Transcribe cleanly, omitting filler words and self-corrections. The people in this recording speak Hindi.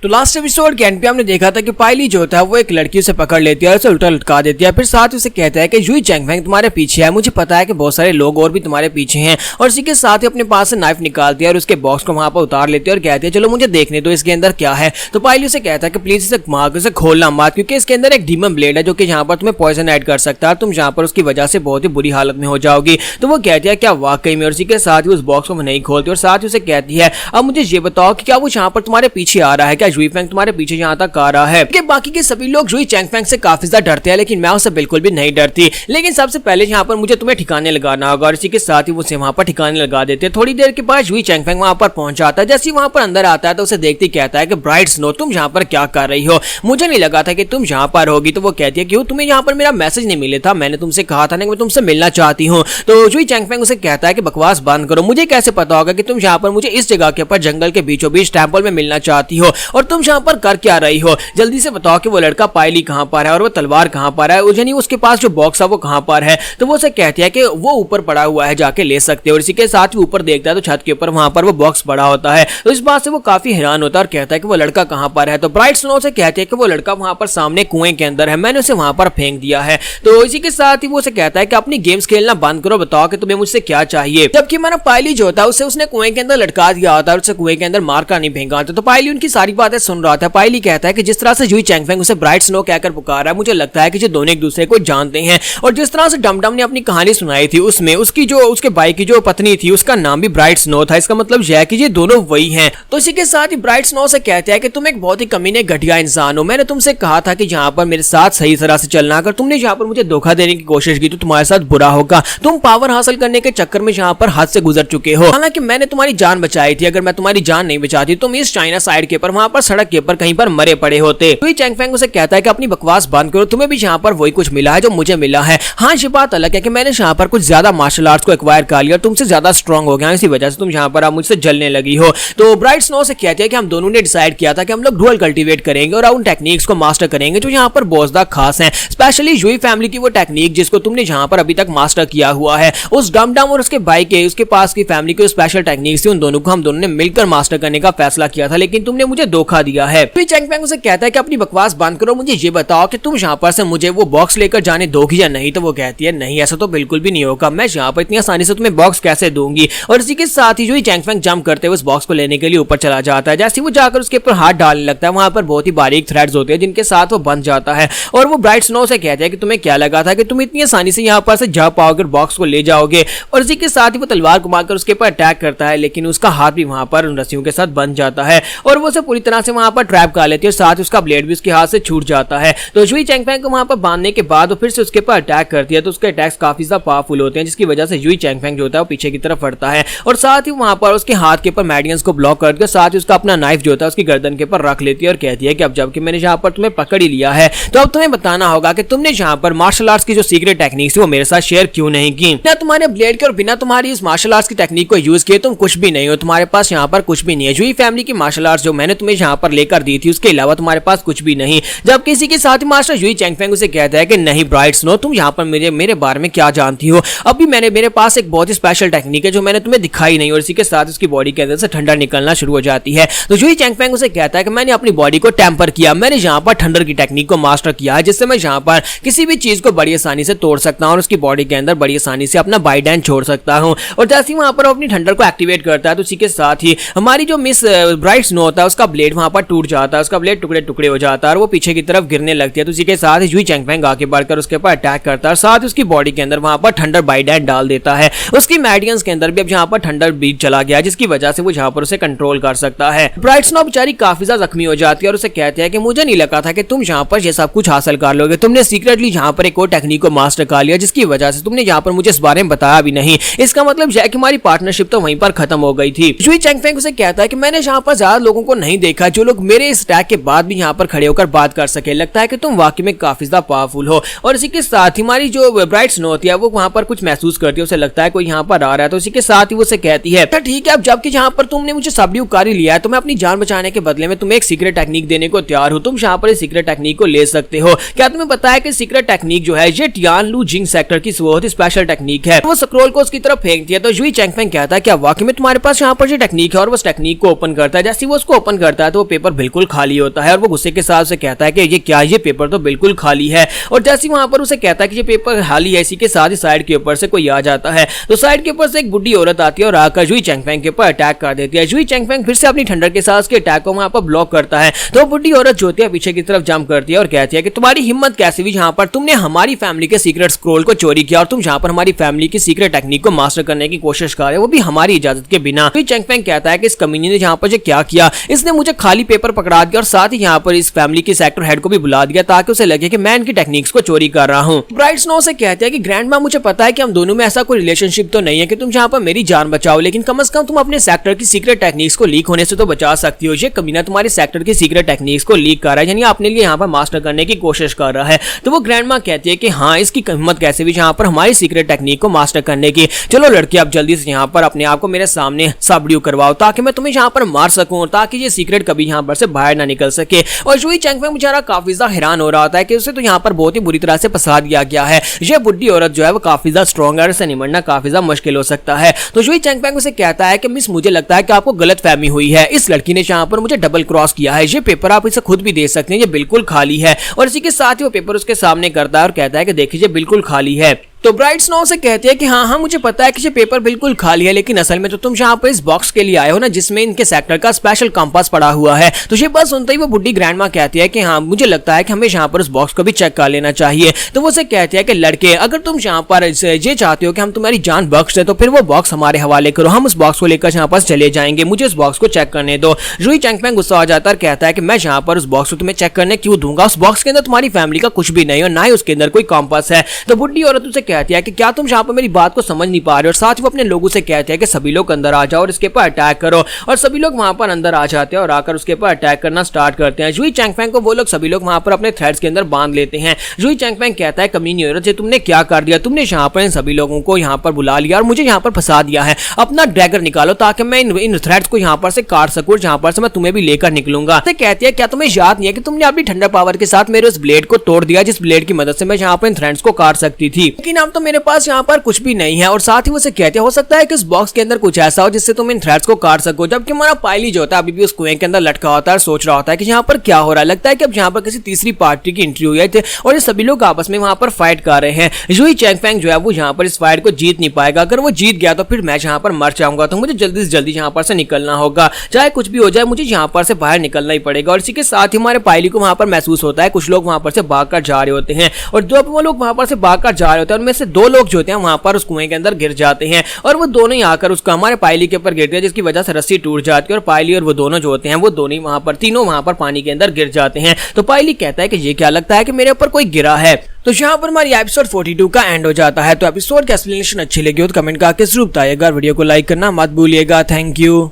तो लास्ट एपिसोड के एंड पे हमने देखा था कि पायली जो होता है वो एक लड़की से पकड़ लेती है और उसे उल्टा लटका देती है। फिर साथ उसे कहता है कि जुई चैंगफैंग तुम्हारे पीछे है, मुझे पता है कि बहुत सारे लोग और भी तुम्हारे पीछे हैं। और इसी के साथ ही अपने पास से नाइफ निकालती है और उसके बॉक्स को वहां पर उतार लेती है और कहती है चलो मुझे देखने दो इसके अंदर क्या है। तो पायली उसे कहता है कि प्लीज इसे खोलना मत, क्योंकि इसके अंदर एक डीमन ब्लेड है जो कि यहाँ पर तुम्हें पॉइजन ऐड कर सकता है, तुम यहाँ पर उसकी वजह से बहुत ही बुरी हालत में हो जाओगी। तो वो कहती है क्या वाकई में, और इसी के साथ ही उस बॉक्स को नहीं खोलती और साथ ही उसे कहती है अब मुझे ये बताओ कि क्या वो यहाँ पर तुम्हारे पीछे आ रहा है, क्या जुई फैंग तुम्हारे पीछे यहाँ तक आ रहा है। कि बाकी के सभी लोग जुई चैंगफैंग से काफी ज्यादा डरते हैं, लेकिन मैं उससे बिल्कुल भी नहीं डरती। लेकिन सबसे पहले यहाँ पर मुझे तुम्हें ठिकाने लगाना होगा, और इसी के साथ ही उसे वहां पर ठिकाने लगा देते हैं। थोड़ी देर के बाद जुई चैंगफैंग वहां पर पहुंच जाता है। जैसे ही वहां पर अंदर आता है तो उसे देखते ही कहता है कि ब्राइट स्नो तुम यहाँ पर क्या कर रही हो, मुझे नहीं लगा था कि तुम यहाँ पर होगी। तो वो कहती है क्यों, तुम्हें यहाँ पर मेरा मैसेज नहीं मिला था, मैंने तुमसे कहा था ना कि मैं तुमसे मिलना चाहती हूँ। तो जुई चैंगफैंग उसे कहता है कि बकवास बंद करो, मुझे कैसे पता होगा कि तुम यहाँ पर मुझे इस जगह के ऊपर जंगल के बीचों बीच टेंपल में मिलना चाहती हो, और तुम यहाँ पर कर क्या रही हो, जल्दी से बताओ कि वो लड़का पायली कहां पर है और वो तलवार कहां पर है, यानी उसके पास जो बॉक्स है वो कहां पर है। तो वो उसे कहती है कि वो ऊपर पड़ा हुआ है, जाके ले सकते हो। और इसी के साथ ही ऊपर देखता है तो छत के ऊपर वहां पर वो बॉक्स पड़ा होता है। तो इस बात से वो काफी हैरान होता है और कहता है कि वो लड़का कहां पर है। तो ब्राइट स्नो से कहती है कि वो लड़का वहां पर सामने कुएं के अंदर है, मैंने उसे वहां पर फेंक दिया है। तो इसी के साथ ही वो उसे कहता है कि अपनी गेम्स खेलना बंद करो, बताओ कि तुम्हें मुझसे क्या चाहिए। जबकि मैंने पायली जो होता है उसने कुएं के अंदर लटका दिया होता है, उसे कुएं के अंदर मार कर नहीं फेंका होता। तो पायली उनकी सारी बातें सुन रहा था। पायली कहता है कि जिस तरह से जुई चैंगफैंग उसे ब्राइट स्नो कहकर पुकारा है, मुझे लगता है कि ये दोनों एक दूसरे को जानते हैं। और जिस तरह से डमडम ने अपनी कहानी सुनाई थी उसमें उसकी जो उसके भाई की जो पत्नी थी उसका नाम भी ब्राइट स्नो था, इसका मतलब यह है कि ये दोनों वही हैं। तो इसी के साथ ही ब्राइट स्नो से कहते हैं कि तुम एक बहुत ही कमीने घटिया इंसान हो, मैंने तुमसे कहा था कि यहाँ पर मेरे साथ सही तरह से चलना, अगर तुमने यहाँ पर मुझे धोखा देने की कोशिश की तो तुम्हारे साथ बुरा होगा। तुम पावर हासिल करने के चक्कर में यहाँ पर हद से गुजर चुके हो, हालांकि मैंने तुम्हारी जान बचाई थी, अगर मैं तुम्हारी जान नहीं बचाती तुम इस चाइना साइड के ऊपर वहां पर सड़क के ऊपर कहीं पर मरे पड़े होते। जुई चैंगफैंग उसे कहता है कि अपनी बकवास बंद करो, तुम्हें भी यहाँ पर वही कुछ मिला है जो मुझे मिला है। हाँ ये बात अलग है कि मैंने यहाँ पर कुछ ज्यादा मार्शल आर्ट्स को एक्वायर कर लिया, तुमसे ज्यादा स्ट्रांग हो गया, इसी वजह से तुम यहाँ पर मुझसे जलने लगी हो। तो ब्राइट स्नो से कहते हैं कि हम दोनों ने डिसाइड किया था कि हम लोग डुअल कल्टीवेट करेंगे और उन टेक्निक्स को मास्टर करेंगे जो यहाँ पर बहुत ज्यादा खास है, स्पेशली जुई फैमिली की वो टेक्निक जिसको तुमने यहाँ पर अभी तक मास्टर किया हुआ है। उस डमडम और उसके भाई के उसके पास की फैमिली की स्पेशल टेक्निक्स थी, उन दोनों को हम दोनों ने मिलकर मास्टर करने का फैसला किया था, लेकिन तुमने मुझे धोखा दिया है। जुई चैंगफैंग उसे कहता है कि अपनी बकवास बंद करो, मुझे ये बताओ कि तुम यहाँ पर से मुझे वो बॉक्स लेकर जाने दोगी या नहीं। तो वो कहती है नहीं ऐसा तो बिल्कुल भी नहीं होगा, मैं यहाँ पर इतनी आसानी से तुम्हें बॉक्स कैसे दूंगी। और इसी के साथ ही जुई चैंगफैंग जंप करते हुए उस बॉक्स को लेने के लिए ऊपर चला जाता है। जैसे वो जाकर उसके ऊपर हाथ डालने लगता है वहां पर बहुत ही बारीक थ्रेड्स होते हैं जिनके साथ वो बंध जाता है। और वो ब्राइट स्नो से कहते हैं कि तुम्हें क्या लगा था कि तुम इतनी आसानी से यहाँ पर से जा पाओगे, बॉक्स को ले जाओगे। और इसी के साथ ही वो तलवार घुमाकर उसके ऊपर अटैक करता है, लेकिन उसका हाथ भी वहां पर उन रस्सियों के साथ बंध जाता है और वो उसे पूरी तरह से वहां पर ट्रैप कर लेती है और साथ ही उसका ब्लेड भी उसके हाथ से छूट जाता है। तो जुई चैंगफैंग को वहां पर बांधने के बाद वो फिर से उसके ऊपर अटैक करती है, तो उसके अटैक्स काफी ज्यादा पावरफुल होते हैं, जिसकी वजह से जुई चैंगफैंग जो होता है वो पीछे की तरफ हटता है और साथ ही वहां पर उसके हाथ के ऊपर मेडियंस को ब्लॉक करके साथ ही उसका अपना नाइफ जो होता है उसकी गर्दन के ऊपर रख लेती है और कहती है कि अब जबकि मैंने यहाँ पर तुम्हें पकड़ ही लिया है तो अब तुम्हें बताना होगा कि तुमने यहाँ पर मार्शल आर्ट्स की जो सीक्रेट टेक्निक्स थी वो मेरे साथ शेयर क्यों नहीं की। बिना तुम्हारे ब्लेड के और बिना तुम्हारी इस मार्शल आर्ट्स की टेक्निक को यूज किए तुम कुछ भी नहीं हो, तुम्हारे पास यहाँ पर कुछ भी नहीं है। जुई फैमिली की मार्शल आर्ट्स जो मैंने तुम्हें यहाँ पर लेकर दी थी उसके अलावा तुम्हारे पास कुछ भी नहीं। जब किसी के साथ ही मास्टर जुई चैंगफैंग उसे कहता है कि नहीं ब्राइट स्नो तुम यहाँ पर मेरे बारे में क्या जानती हो, अभी मेरे पास एक बहुत ही स्पेशल टेक्निक है जो मैंने तुम्हें दिखाई नहीं। और इसी के साथ उसकी बॉडी के अंदर से ठंडा निकलना शुरू हो जाती है। तो जुई चैंगफैंग उसे कहता है कि मैंने अपनी बॉडी को टेम्पर किया, मैंने यहाँ पर ठंडर की टेक्निक को मास्टर किया है जिससे मैं यहाँ पर किसी भी चीज को बड़ी आसानी से तोड़ सकता हूँ और उसकी बॉडी के अंदर बड़ी आसानी से अपना बाइडेंस छोड़ सकता हूँ। और जैसे ही वहां पर अपनी ठंडर को एक्टिवेट करता है तो उसी के साथ ही हमारी जो मिस ब्राइट स्नो होता है उसका ब्लेड वहां पर टूट जाता है, उसका ब्लेड टुकड़े टुकड़े हो जाता है और वो पीछे की तरफ गिरने लगती है। तो उसी के साथ ही जुई चैंगफैंग आगे बढ़कर उसके ऊपर अटैक करता है, साथ ही उसकी बॉडी के अंदर वहां पर ठंडर बाइडेंस डाल देता है। उसकी मेडियंस के अंदर भी अब यहाँ पर ठंडर बीज चला गया जिसकी वजह से वो यहाँ पर उसे कंट्रोल कर सकता है। ब्राइट स्नो बेचारी काफी ज्यादा जख्मी हो जाती है और उसे कहते हैं कि मुझे नहीं लगा था कि तुम यहाँ पर ये सब कुछ हासिल कर लोगे, तुमने सीक्रेटली यहाँ पर एक और टेक्निक को मास्टर कर लिया जिसकी वजह से तुमने यहाँ पर मुझे इस बारे में बताया भी नहीं। इसका मतलब यह है कि हमारी पार्टनरशिप तो वहीं पर खत्म हो गई थी। जुई चैंगफैंग उसे कहता है कि मैंने यहाँ पर ज्यादा लोगों को नहीं देखा जो लोग मेरे इस अटैक के बाद भी यहाँ पर खड़े होकर बात कर सके, लगता है कि तुम वाकई में काफी ज्यादा पावरफुल हो। और इसी के साथ ही हमारी जो ब्राइट स्नो होती है वो वहां पर कुछ महसूस करती है, उसे लगता है कोई यहाँ पर आ रहा है। तो इसी के साथ ही वो उसे कहती है ठीक है अब जबकि यहाँ पर तुमने मुझे सबड्यू कर ही लिया है तो मैं अपनी जान बचाने के बदले में तुम्हें एक सीक्रेट टेक्निक देने को तैयार हूँ, तुम यहाँ पर इस सीक्रेट टेक्निक को ले सकते हो। क्या तुम्हें पता है कि सीक्रेट टेक्निक जो है ये टियान लू जिंग सेक्टर की बहुत ही स्पेशल टेक्निक है। वो स्क्रॉल को उसकी तरफ फेंकती है तो जुई चैंगफैंग कहता है क्या वाकई में तुम्हारे पास यहाँ पर ये टेक्निक है, और वो उस टेक्निक को ओपन करता है। जैसे वो उसको ओपन करता है है तो वो पेपर बिल्कुल खाली होता है और वो गुस्से के साथ उसे कहता है कि ये क्या, ये पेपर तो बिल्कुल खाली है। और जैसे ही वहां पर उसे कहता है कि ये पेपर खाली है, इसी के साथ ही साइड के ऊपर से कोई आ जाता है। तो साइड के ऊपर से एक बुढ़ी औरत आती है और आकर जुई चैंगफैंग के ऊपर अटैक कर देती है। जुई चैंगफैंग फिर से अपनी ठंडर के साथ उसके अटैक को वहां पर ब्लॉक करता है। तो बुढ़ी औरत जो होती है पीछे की तरफ जंप करती है और कहती है कि तुम्हारी हिम्मत कैसे हुई जहां पर तुमने हमारी फैमिली के सीक्रेट स्क्रोल को चोरी किया और तुम जहां पर हमारी फैमिली की सीक्रेट टेक्निक को मास्टर करने की कोशिश कर रहे हो, वो भी हमारी इजाजत के बिना। जुई चैंगफैंग कहता है कि इस कमीने ने जहां पर क्या किया, इसने मुझे खाली पेपर पकड़ा दिया और साथ ही यहाँ पर इस फैमिली के सेक्टर हेड को भी बुला दिया ताकि उसे लगे कि मैं इनकी टेक्निक्स को चोरी कर रहा हूँ। ब्राइट स्नो से कहते हैं कि ग्रैंडमा मुझे पता है कि हम दोनों में ऐसा कोई रिलेशनशिप तो नहीं है कि तुम जहाँ पर मेरी जान बचाओ, लेकिन कम से कम तुम अपने सेक्टर की सीक्रेट टेक्निक्स को लीक होने से तो बचा सकती हो। ये कमीना तुम्हारे सेक्टर की सीक्रेट टेक्निक्स को लीक कर रहा है, यानी अपने लिए यहाँ पर मास्टर करने की कोशिश कर रहा है। तो वो ग्रैंडमा कहती है कि हाँ, इसकी हिम्मत कैसे भी जहाँ पर हमारी सीक्रेट टेक्निक को मास्टर करने की। चलो लड़की, आप जल्दी से यहाँ पर अपने आप को मेरे सामने सबड्यू करवाओ ताकि मैं तुम्हें यहाँ पर मार सकूं, ताकि ये सीक्रेट कभी यहाँ पर से बाहर ना निकल सके। और जुई चैंगफैंग बेचारा काफी ज्यादा हैरान हो रहा होता है कि उसे तो यहाँ पर बहुत ही बुरी तरह से फंसा दिया गया है। ये बुढ़ी औरत जो है वो काफी ज्यादा स्ट्रॉन्ग है, उसे निमटना काफी ज्यादा मुश्किल हो सकता है। तो जुई चैंगफैंग उसे कहता है कि मिस, मुझे लगता है कि आपको गलत फहमी हुई है, इस लड़की ने यहाँ पर मुझे डबल क्रॉस किया है। ये पेपर आप इसे खुद भी दे सकते हैं, ये बिल्कुल खाली है। और इसी के साथ ही वो पेपर उसके सामने करता है और कहता है कि देखिए ये बिल्कुल खाली है। तो ब्राइट स्नो से कहते हैं कि हाँ, मुझे पता है कि ये पेपर बिल्कुल खाली है, लेकिन असल में तो तुम यहाँ पर इस बॉक्स के लिए आए हो ना, जिसमें इनके सेक्टर का स्पेशल कंपास पड़ा हुआ है। तो ये बात सुनते ही वो बुढ़ी ग्रैंडमा कहती है कि हाँ, मुझे लगता है कि हमें यहाँ पर उस बॉक्स को भी चेक कर लेना चाहिए। तो वो उसे कहते हैं कि लड़के, अगर तुम यहाँ पर ये चाहते हो कि हम तुम्हारी जान बख्श दें तो फिर वो बॉक्स हमारे हवाले करो, हम उस बॉक्स को लेकर यहाँ पर चले जाएंगे, मुझे उस बॉक्स को चेक करने दो। जुई चैंगफैंग गुस्सा आ जाता है और कहता है कि मैं यहाँ पर उस बॉक्स को तुम्हें चेक करने क्यों दूंगा, उस बॉक्स के अंदर तुम्हारी फैमिली का कुछ भी नहीं और ना ही उसके अंदर कोई कंपास है। तो बुढ़ी औरत उसे कहती है कि क्या तुम यहाँ पर मेरी बात को समझ नहीं पा रहे, और साथ ही वो अपने लोगों से कहते हैं कि सभी लोग अंदर आ जाओ और इसके ऊपर अटैक करो। और सभी लोग वहां पर अंदर आ जाते हैं और आकर उसके ऊपर अटैक करना स्टार्ट करते हैं। जुई चैंगफैंग को वो लोग सभी लोग वहां पर अपने थ्रेड्स के अंदर बांध लेते हैं। जुई चैंगफैंग कहता है, कमीनी औरत, ये तुमने क्या कर दिया, तुमने यहाँ पर इन सभी लोगों को यहाँ पर बुला लिया और मुझे यहाँ पर फंसा दिया है। अपना डैगर निकालो ताकि मैं इन थ्रेड्स को यहाँ पर से काट सकूं, जहाँ पर से मैं तुम्हें भी लेकर निकलूंगा। कहती है, क्या तुम्हें याद नहीं है कि तुमने अपनी ठंडा पावर के साथ मेरे उस ब्लेड को तोड़ दिया, जिस ब्लेड की मदद से मैं यहाँ पर इन थ्रेड्स को काट सकती थी, लेकिन अब तो मेरे पास यहाँ पर कुछ भी नहीं है। और साथ ही वो से कहते हैं, हो सकता है कि इस बॉक्स के अंदर कुछ ऐसा हो जिससे तुम इन थ्रेड्स को काट सको। जबकि हमारा पायली जो होता है अभी भी उस कुएं के अंदर लटका होता है, सोच रहा होता है कि यहाँ पर क्या हो रहा है। लगता है कि अब यहाँ पर किसी तीसरी पार्टी की एंट्री हुई है और ये सभी लोग आपस में वहां पर फाइट कर रहे हैं। जुई चैंगफैंग जो है वो यहाँ पर इस फाइट को जीत नहीं पाएगा। अगर वो जीत गया तो फिर मैं यहाँ पर मर जाऊंगा, तो मुझे जल्दी से जल्दी यहाँ पर से निकलना होगा, चाहे कुछ भी हो जाए, मुझे यहाँ पर से बाहर निकलना ही पड़ेगा। और इसी के साथ ही हमारे पायली को वहां पर महसूस होता है कुछ लोग वहां पर से भागकर जा रहे होते हैं, और जब वो लोग वहां पर से भागकर जा रहे होते हैं उनमें से दो लोग जो होते हैं वहां पर उस कुएं के अंदर गिर जाते हैं और वो दोनों ही आकर उसका हमारे पायली के ऊपर गिरते हैं, जिसकी वजह से रस्सी टूट जाती है और पायली और वो दोनों जो होते हैं वो दोनों वहां पर तीनों वहां पर पानी के अंदर गिर जाते हैं। तो पायली कहता है कि ये क्या, लगता है कि मेरे ऊपर कोई गिरा है। तो यहाँ पर हमारी एपिसोड 42 का एंड हो जाता है। तो एपिसोड की एक्सप्लेनेशन अच्छी लगी हो तो कमेंट करके जरूर बताइएगा, वीडियो को लाइक करना मत भूलिएगा। Thank you.